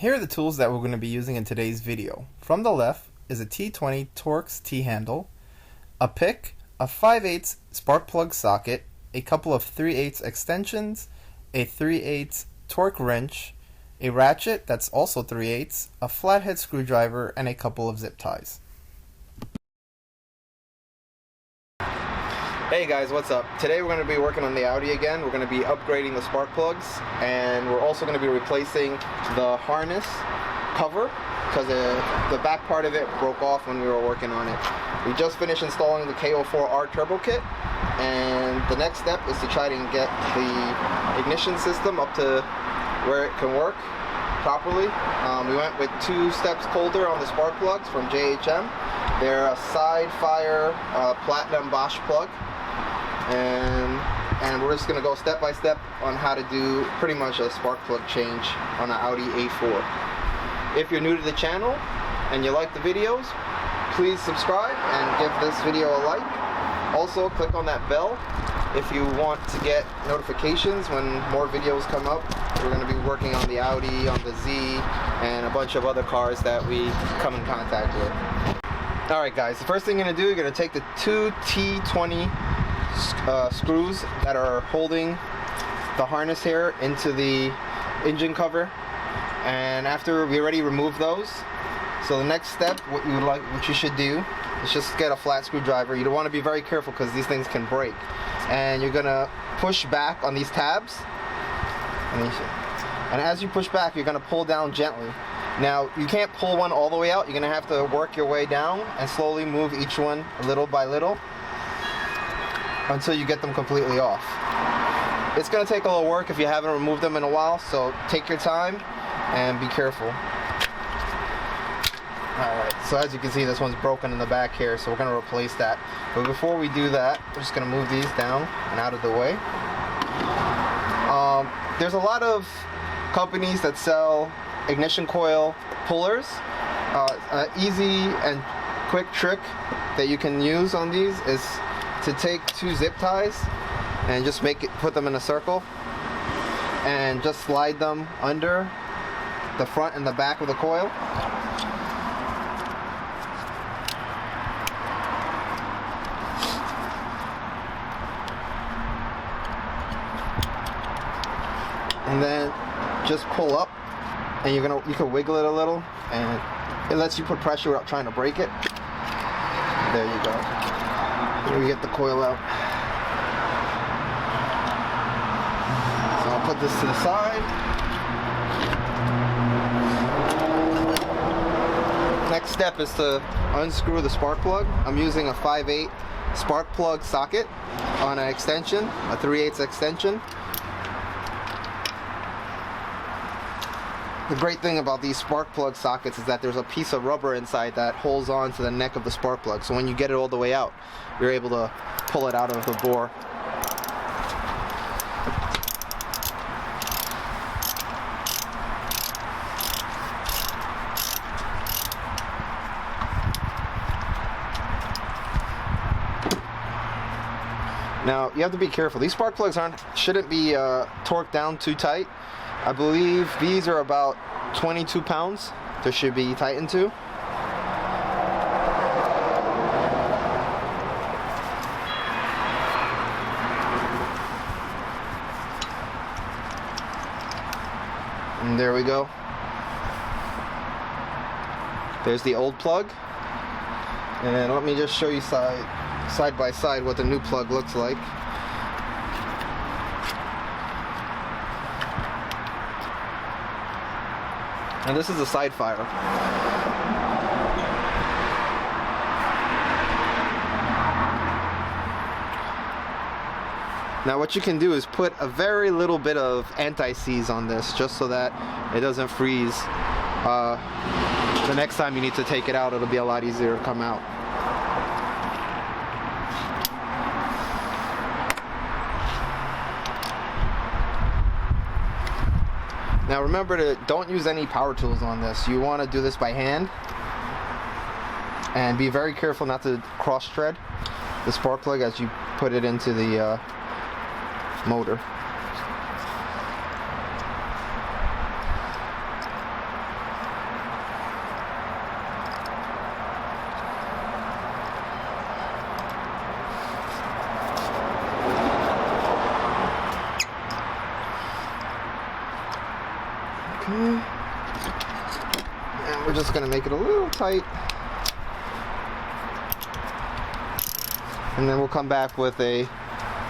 Here are the tools that we're going to be using in today's video. From the left is a T20 Torx T-handle, a pick, a 5/8 spark plug socket, a couple of 3/8 extensions, a 3/8 torque wrench, a ratchet that's also 3/8, a flathead screwdriver, and a couple of zip ties. Hey guys, what's up? Today we're going to be working on the Audi again. We're going to be upgrading the spark plugs, and we're also going to be replacing the harness cover because the back part of it broke off when we were working on it. We just finished installing the K04R turbo kit, and the next step is to try to get the ignition system up to where it can work properly. We went with 2 steps colder on the spark plugs from JHM. They're a sidefire platinum Bosh plug. And we're just going to go step by step on how to do pretty much a spark plug change on an Audi A4. If you're new to the channel and you like the videos, please subscribe and give this video a like. Also click on that bell if you want to get notifications when more videos come up. We're going to be working on the Audi, on the Z, and a bunch of other cars that we come in contact with. Alright guys, the first thing you're going to do, you're going to take the 2 T20 screws that are holding the harness here into the engine cover, and after we already removed those, so the next step, what you should do is just get a flat screwdriver. You don't want to be very careful because these things can break, and you're gonna push back on these tabs, and as you push back, you're gonna pull down gently. Now you can't pull one all the way out. You're gonna have to work your way down and slowly move each one little by little until you get them completely off. It's going to take a little work if you haven't removed them in a while, so take your time and be careful. Alright, so as you can see, this one's broken in the back here, so we're going to replace that. But before we do that, we're just going to move these down and out of the way. There's a lot of companies that sell ignition coil pullers. An easy and quick trick that you can use on these is to take 2 zip ties and just put them in a circle and just slide them under the front and the back of the coil. And then just pull up, and you can wiggle it a little, and it lets you put pressure without trying to break it. There you go. We get the coil out. So I'll put this to the side. Next step is to unscrew the spark plug. I'm using a 5/8 spark plug socket on an extension, a 3/8 extension. The great thing about these spark plug sockets is that there's a piece of rubber inside that holds on to the neck of the spark plug. So when you get it all the way out, you're able to pull it out of the bore. Now you have to be careful. These spark plugs shouldn't be torqued down too tight. I believe these are about 22 pounds. They should be tightened to. And there we go. There's the old plug. And let me just show you side by side what the new plug looks like. And this is a sidefire. Now what you can do is put a very little bit of anti-seize on this just so that it doesn't freeze. The next time you need to take it out, it'll be a lot easier to come out. Now remember to don't use any power tools on this. You want to do this by hand, and be very careful not to cross thread the spark plug as you put it into the motor. And we're just gonna make it a little tight. And then we'll come back with a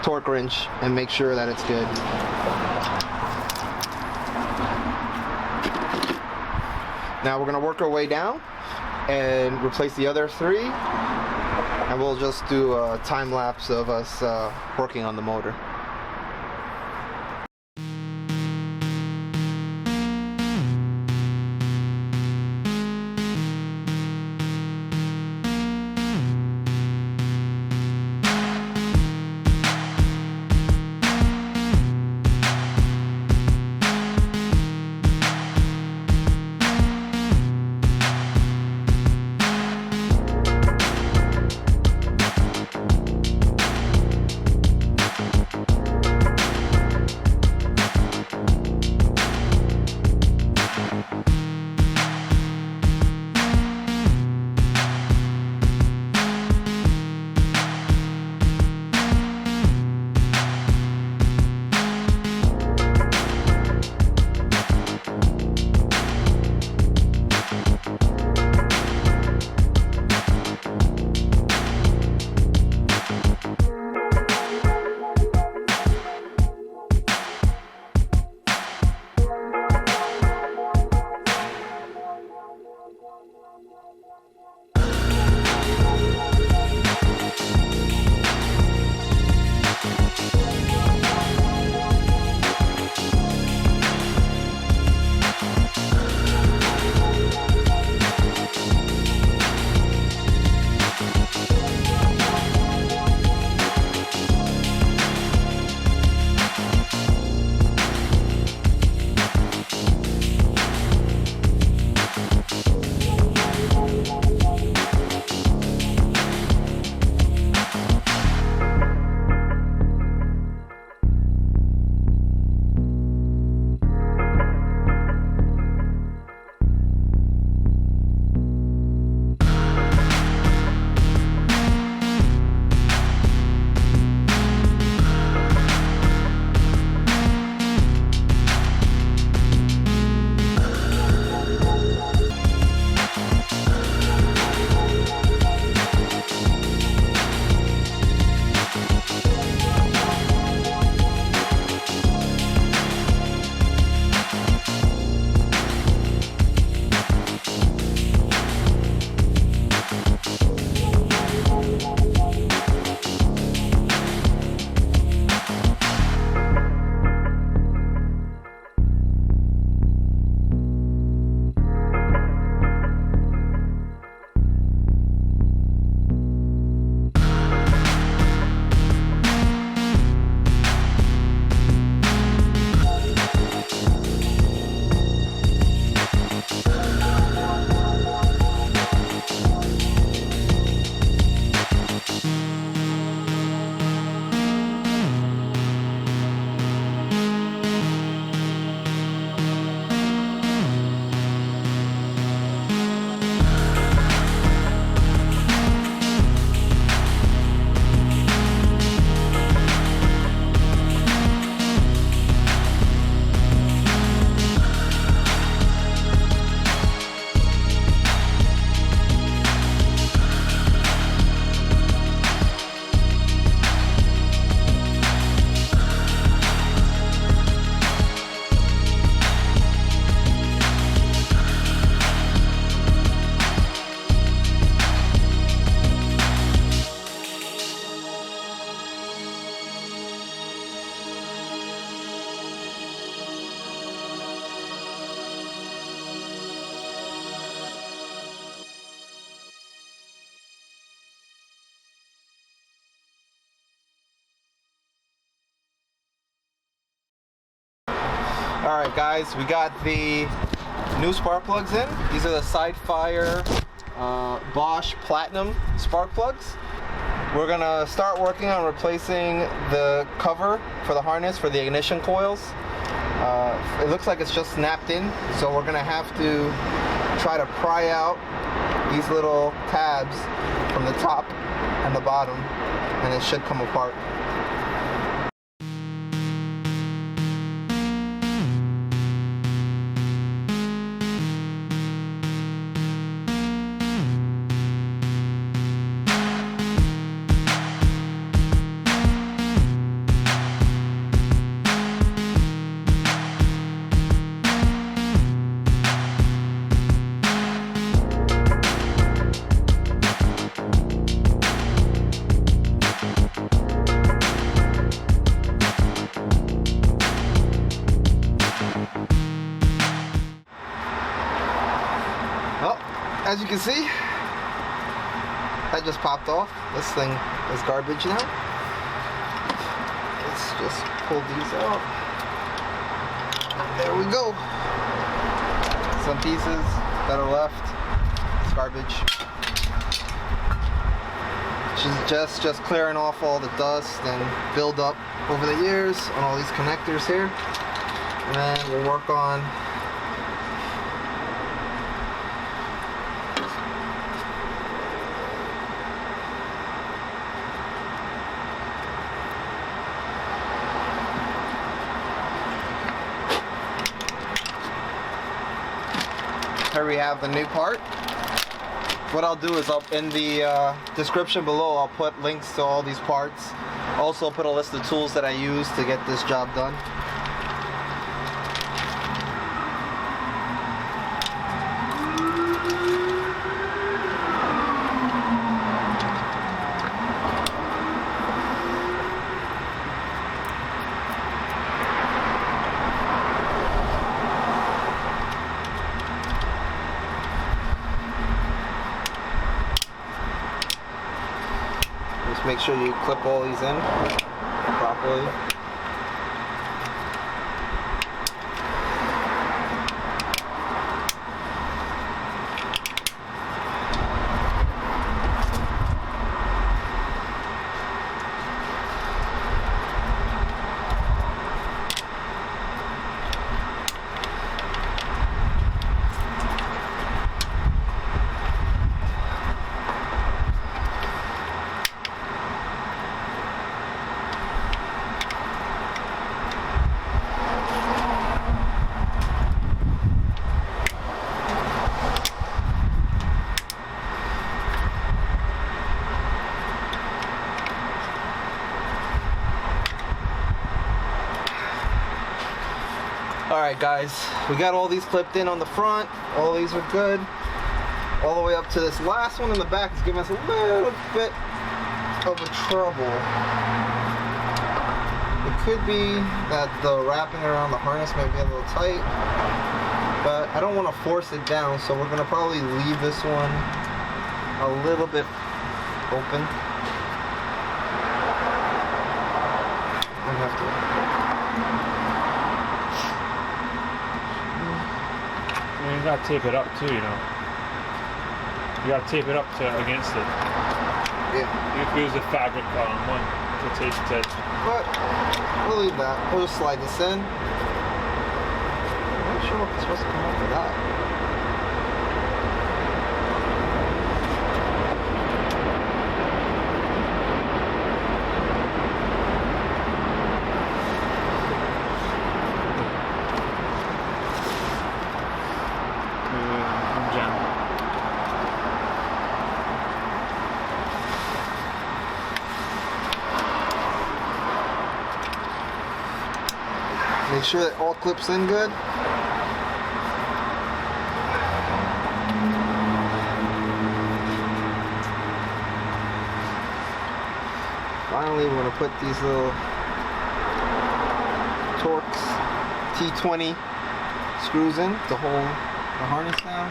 torque wrench and make sure that it's good. Now we're gonna work our way down and replace the other 3, and we'll just do a time lapse of us working on the motor. Alright guys, we got the new spark plugs in. These are the sidefire Bosh Platinum spark plugs. We're gonna start working on replacing the cover for the harness for the ignition coils. It looks like it's just snapped in, so we're gonna have to try to pry out these little tabs from the top and the bottom, and it should come apart. as you can see, that just popped off. This thing is garbage now. Let's just pull these out. There we go. Some pieces that are left. It's garbage. Just clearing off all the dust and build up over the years on all these connectors here. And then we'll work on here we have the new part. What I'll do is in the description below I'll put links to all these parts. Also put a list of tools that I use to get this job done. Make sure you clip all these in properly. Alright guys, we got all these clipped in on the front. All these are good. All the way up to this last one in the back is giving us a little bit of a trouble. It could be that the wrapping around the harness might be a little tight, but I don't want to force it down, so we're going to probably leave this one a little bit open. I have to. You gotta tape it up too, you know. You gotta tape it up against it. Yeah. You could use a fabric one to tape it. But we'll leave that. We'll just slide this in. I'm not sure what it's supposed to come off of that. Make sure that all clips in good. Finally, we're going to put these little Torx T20 screws in to hold the harness down.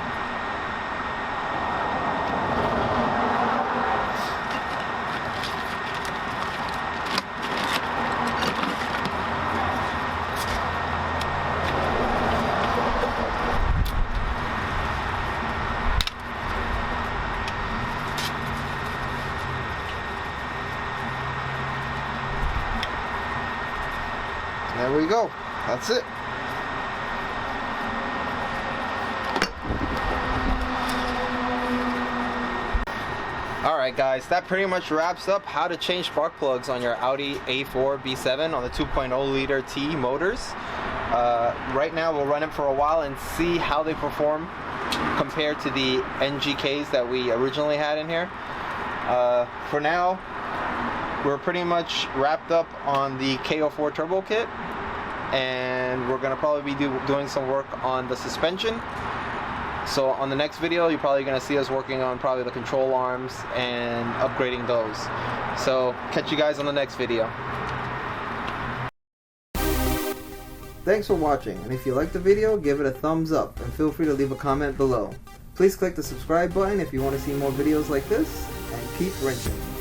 There we go. That's it. Alright guys, that pretty much wraps up how to change spark plugs on your Audi A4 B7 on the 2.0 liter T motors. Right now we'll run it for a while and see how they perform compared to the NGKs that we originally had in here. For now, we're pretty much wrapped up on the KO4 turbo kit, and we're gonna probably be doing some work on the suspension. So on the next video, you're probably gonna see us working on probably the control arms and upgrading those. So catch you guys on the next video. Thanks for watching, and if you liked the video, give it a thumbs up and feel free to leave a comment below. Please click the subscribe button if you want to see more videos like this, and keep wrenching.